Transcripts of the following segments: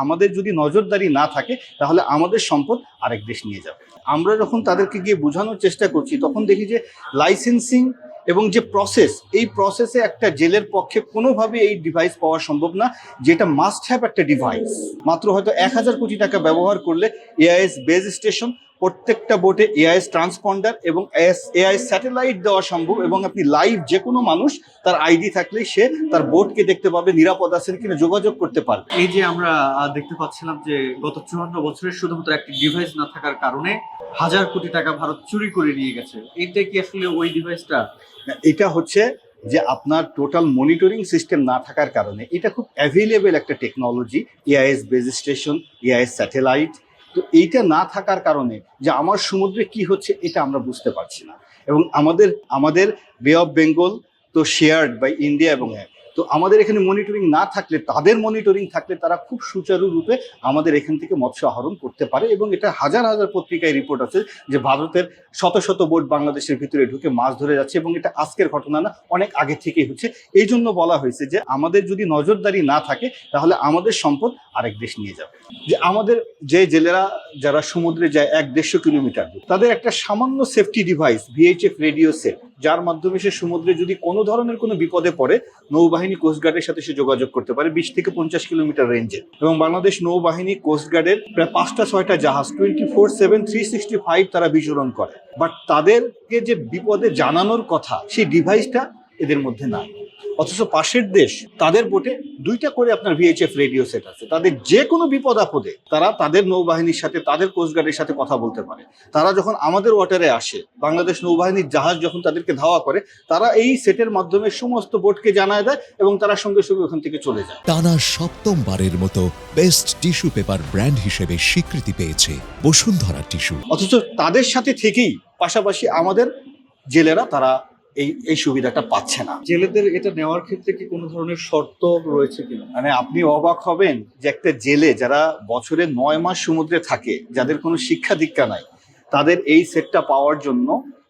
আমাদের যদি নজরদারি না থাকে তাহলে আমাদের সম্পদ আরেক দেশ নিয়ে যাবে। আমরা যখন তাদেরকে গিয়ে বোঝানোর চেষ্টা করছি তখন দেখি যে লাইসেন্সিং এবং যে প্রসেস, এই প্রসেসে একটা জেলের পক্ষে কোনোভাবে এই ডিভাইস পাওয়া সম্ভব না, যেটা মাস্ট হ্যাভ একটা ডিভাইস। মাত্র হয়তো 1000 কোটি টাকা ব্যবহার করলে এআইএস বেজ স্টেশন, প্রত্যেকটা বোটে এআইএস ট্রান্সপন্ডার এবং এআইএস স্যাটেলাইট দেওয়া সম্ভব, এবং আপনি লাইভ যে কোনো মানুষ তার আইডি থাকলেই সে তার বোটকে দেখতে পাবে, নিরাপদ আছেন কিনা যোগাযোগ করতে পারবে। এই যে আমরা দেখতে পাচ্ছিলাম যে গত 54 বছরের শুধুমাত্র একটি ডিভাইস না থাকার কারণে 1000 কোটি টাকা ভারত চুরি করে নিয়ে গেছে, এটা কি আসলে ওই ডিভাইসটা? এটা হচ্ছে যে আপনার টোটাল মনিটরিং সিস্টেম না থাকার কারণে, এটা খুব অ্যাভেলেবেল একটা technology, AIS base station, AIS satellite. তো এইটা না থাকার কারণে যে আমার সমুদ্রে কি হচ্ছে এটা আমরা বুঝতে পারছি না। এবং আমাদের বে অফ বেঙ্গল তো শেয়ার্ড বাই ইন্ডিয়া, এবং তো আমাদের এখানে মনিটরিং না থাকলে, তাদের মনিটরিং থাকলে তারা খুব সুচারুরূপে আমাদের এখান থেকে মৎস্য আহরণ করতে পারে। এবং এটা হাজার হাজার পত্রিকায় রিপোর্ট আছে যে ভারতের শত শত বোট বাংলাদেশের ভিতরে ঢুকে মাছ ধরে যাচ্ছে, এবং এটা আজকের ঘটনা না, অনেক আগে থেকেই হচ্ছে। এই জন্য বলা হয়েছে যে আমাদের যদি নজরদারি না থাকে তাহলে আমাদের সম্পদ আরেক দেশ নিয়ে যাবে। যে আমাদের যে জেলেরা যারা সমুদ্রে যায় 1-150 কিলোমিটার দূর, তাদের একটা সামান্য safety device VHF radio set, যার মাধ্যমে সে সমুদ্রে যদি কোনো ধরনের কোনো বিপদে পড়ে নৌবাহিনী কোস্টগার্ডের সাথে সে যোগাযোগ করতে পারে 20 থেকে 50 কিলোমিটার রেঞ্জে। এবং বাংলাদেশ নৌবাহিনী কোস্টগার্ডের প্রায় 5-6টা জাহাজ 24/7 365 তারা বিচরণ করে। বাট তাদেরকে যে বিপদে জানানোর কথা সেই ডিভাইসটা এদের মধ্যে নাই। অথচ পাশের দেশ, তাদের বোটে 2টা করে আপনার ভিএইচএফ রেডিও সেট আছে। তাদের যে কোনো বিপদ আপদে তারা তাদের নৌবাহিনীর সাথে, তাদের কোস্টগার্ডের সাথে কথা বলতে পারে। তারা যখন আমাদের ওয়াটারে আসে, বাংলাদেশ নৌবাহিনীর জাহাজ যখন তাদেরকে ধাওয়া করে, তারা এই সেটের মাধ্যমে সমস্ত বোটকে জানায় দেয় এবং তারা সঙ্গে সঙ্গে ওখান থেকে চলে যায়। টানা 7মবারের মতো বেস্ট টিস্যু পেপার ব্র্যান্ড হিসেবে স্বীকৃতি পেয়েছে বসুন্ধরা টিস্যু। অথচ তাদের সাথে থেকেই পাশাপাশি আমাদের জেলেরা তারা এই সুবিধাটা পাচ্ছে না। জেলেদের এটা নেওয়ার ক্ষেত্রে কি কোনো ধরনের শর্ত রয়েছে কিনা? মানে আপনি অবাক হবেন যে একটা জেলে যারা বছরে 9 মাস সমুদ্রে থাকে, যাদের কোনো শিক্ষা দীক্ষা নাই, তাদের এই সেটটা পাওয়ার জন্য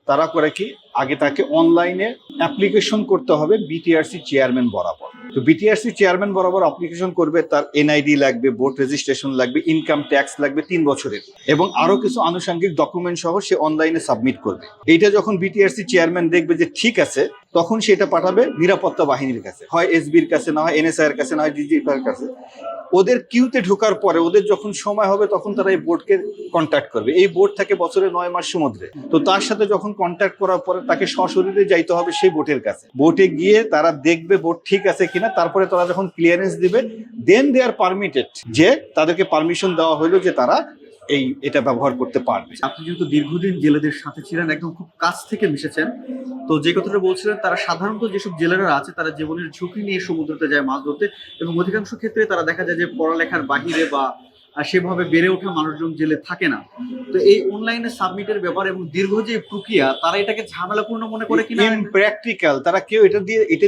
তারা করে কি, আগে তাকে অনলাইনে অ্যাপ্লিকেশন করতে হবে বিটিআরসি চেয়ারম্যান বরাবর। তো বিটিআরসি চেয়ারম্যান বরাবর অ্যাপ্লিকেশন করবে, তার এনআইডি লাগবে, বোট রেজিস্ট্রেশন লাগবে, ইনকাম ট্যাক্স লাগবে 3 বছরের, এবং আরো কিছু আনুষঙ্গিক ডকুমেন্ট সহ সে অনলাইনে সাবমিট করবে। এইটা যখন বিটিআরসি চেয়ারম্যান দেখবে যে ঠিক আছে, তখন সেটা পাঠাবে নিরাপত্তা বাহিনীর কাছে, হয় এসবির কাছে, না হয় এনএসআই এর কাছে, না হয় ডিজিএফআই এর কাছে। ওদের কিউতে ঢোকার পরে ওদের যখন সময় হবে তখন তারা এই বোটকে কন্ট্যাক্ট করবে। এই বোট থাকে বছরে 9 মাস সমুদ্রে, তো তার সাথে যখন কন্ট্যাক্ট করার পরে তাকে সশরীরে যাইতে হবে সেই বোটের কাছে। বোটে গিয়ে তারা দেখবে বোট ঠিক আছে কিনা, তারপরে তারা যখন ক্লিয়ারেন্স দিবে, দেন দে আর পারমিটেড, যে তাদেরকে পারমিশন দেওয়া হলো যে তারা এটা ব্যবহার করতে পারবে। আপনি যেহেতু দীর্ঘদিন জেলেদের সাথে ছিলেন, একদম খুব কাছ থেকে মিশেছেন, তো যে কথাটা বলছিলেন, তারা সাধারণত যেসব জেলেরা আছে তারা জীবনের ঝুঁকি নিয়ে সমুদ্রতে যায় মাছ ধরতে, এবং অধিকাংশ ক্ষেত্রে তারা দেখা যায় যে পড়ালেখার বাহিরে বা সেভাবে বেড়ে ওঠা মানুষজন জেলে থাকে না। তো এই অনলাইনে সাবমিটের ব্যাপার এবং দীর্ঘ যে প্রক্রিয়া, তারা এটাকে ঝামেলাপূর্ণ মনে করে কিনা? ইমপ্র্যাকটিক্যাল। তারা কেউ এটা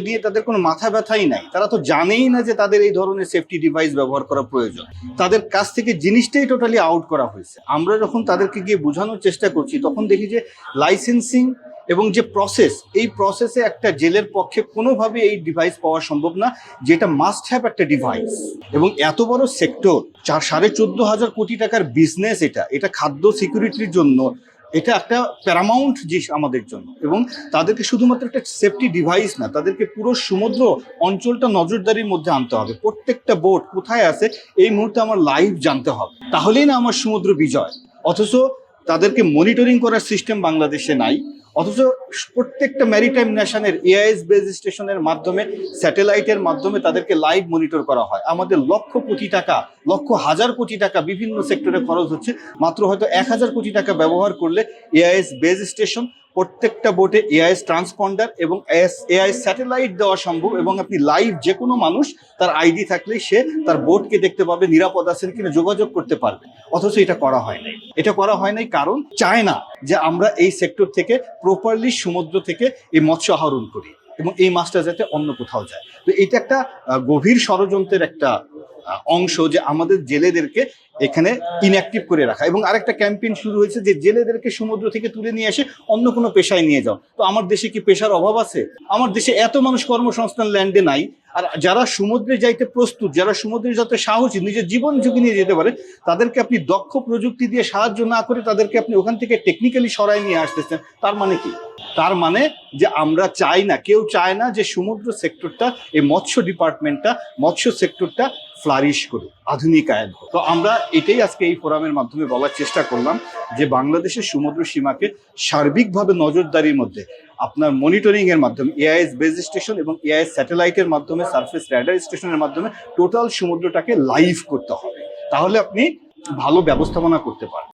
দিয়ে তাদের কোনো মাথা ব্যথাই নাই। তারা তো জানেই না যে তাদের এই ধরনের সেফটি ডিভাইস ব্যবহার করা প্রয়োজন। তাদের কাছ থেকে জিনিসটাই টোটালি আউট করা হয়েছে। আমরা যখন তাদেরকে গিয়ে বোঝানোর চেষ্টা করছি তখন দেখি যে লাইসেন্সিং এবং যে প্রসেস, এই প্রসেসে একটা জেলের পক্ষে কোনোভাবে এই ডিভাইস পাওয়া সম্ভব না, যেটা মাস্ট হ্যাভ একটা ডিভাইস। এবং এত বড় সেক্টর, 14,500 কোটি টাকার বিজনেস, এটা খাদ্য সিকিউরিটির জন্য এটা একটা প্যারামাউন্ট জিনিস আমাদের জন্য। এবং তাদেরকে শুধুমাত্র একটা সেফটি ডিভাইস না, তাদেরকে পুরো সমুদ্র অঞ্চলটা নজরদারির মধ্যে আনতে হবে। প্রত্যেকটা বোট কোথায় আছে এই মুহূর্তে আমার লাইভ জানতে হবে, তাহলেই না আমার সমুদ্র বিজয়। অথচ তাদেরকে মনিটরিং করার সিস্টেম বাংলাদেশে নাই। অথচ প্রত্যেকটা ম্যারিটাইম নেশনের এআইএস বেজ স্টেশনের মাধ্যমে, স্যাটেলাইটের মাধ্যমে তাদেরকে লাইভ মনিটর করা হয়। আমাদের লক্ষ কোটি টাকা, লক্ষ হাজার কোটি টাকা বিভিন্ন সেক্টরে খরচ হচ্ছে, মাত্র হয়তো 1000 কোটি টাকা ব্যবহার করলে এআইএস বেজ স্টেশন, প্রত্যেকটা বোটে এআইএস ট্রান্সপন্ডার এবং এআইএস স্যাটেলাইট দেওয়া সম্ভব, এবং আপনি লাইভ যে কোনো মানুষ তার আইডি থাকলেই সে তার বোটকে দেখতে পাবে, নিরাপদ আছেন কিনা যোগাযোগ করতে পারবে। অথচ এটা করা হয় নাই। এটা করা হয় নাই কারণ চায় না যে আমরা এই সেক্টর থেকে প্রপারলি সমুদ্র থেকে এই মৎস্য আহরণ করি এবং এই মাছটা যাতে অন্য কোথাও যায়। তো এটা একটা গভীর ষড়যন্ত্রের একটা অংশ, যে আমাদের জেলেদেরকে এখানে ইনঅ্যাক্টিভ করে রাখা। এবং আরেকটা ক্যাম্পেইন শুরু হয়েছে যে জেলেদেরকে সমুদ্র থেকে তুলে নিয়ে এসে অন্য কোনো পেশায় নিয়ে যাও। তো আমার দেশে কি পেশার অভাব আছে? আমার দেশে এত মানুষ কর্মসংস্থান ল্যান্ডে নাই, আর যারা সমুদ্রে যাইতে প্রস্তুত, যারা সমুদ্রে যাতে সাহসী, নিজের জীবন ঝুঁকি নিয়ে যেতে পারে, তাদেরকে আপনি দক্ষ প্রযুক্তি দিয়ে সাহায্য না করে তাদেরকে আপনি ওখান থেকে টেকনিক্যালি সরাই নিয়ে আসতেছেন। তার মানে কি? তার মানে যে আমরা চাই না, কেউ চায় না যে সমুদ্র সেক্টরটা, এই মৎস্য ডিপার্টমেন্টটা, মৎস্য সেক্টরটা ফ্লারিশ করুক, আধুনিকায়ন হোক। তো আমরা এটাই আজকে এই ফোরামের মাধ্যমে বলার চেষ্টা করলাম যে বাংলাদেশের সমুদ্র সীমাকে সার্বিকভাবে নজরদারির মধ্যে আপনার মনিটরিং এর মাধ্যমে, এআইএস বেস স্টেশন এবং এআইএস স্যাটেলাইটের মাধ্যমে, সারফেস র্যাডার স্টেশনের মাধ্যমে টোটাল সমুদ্রটাকে লাইভ করতে হবে। তাহলে আপনি ভালো ব্যবস্থাপনা করতে পারবেন।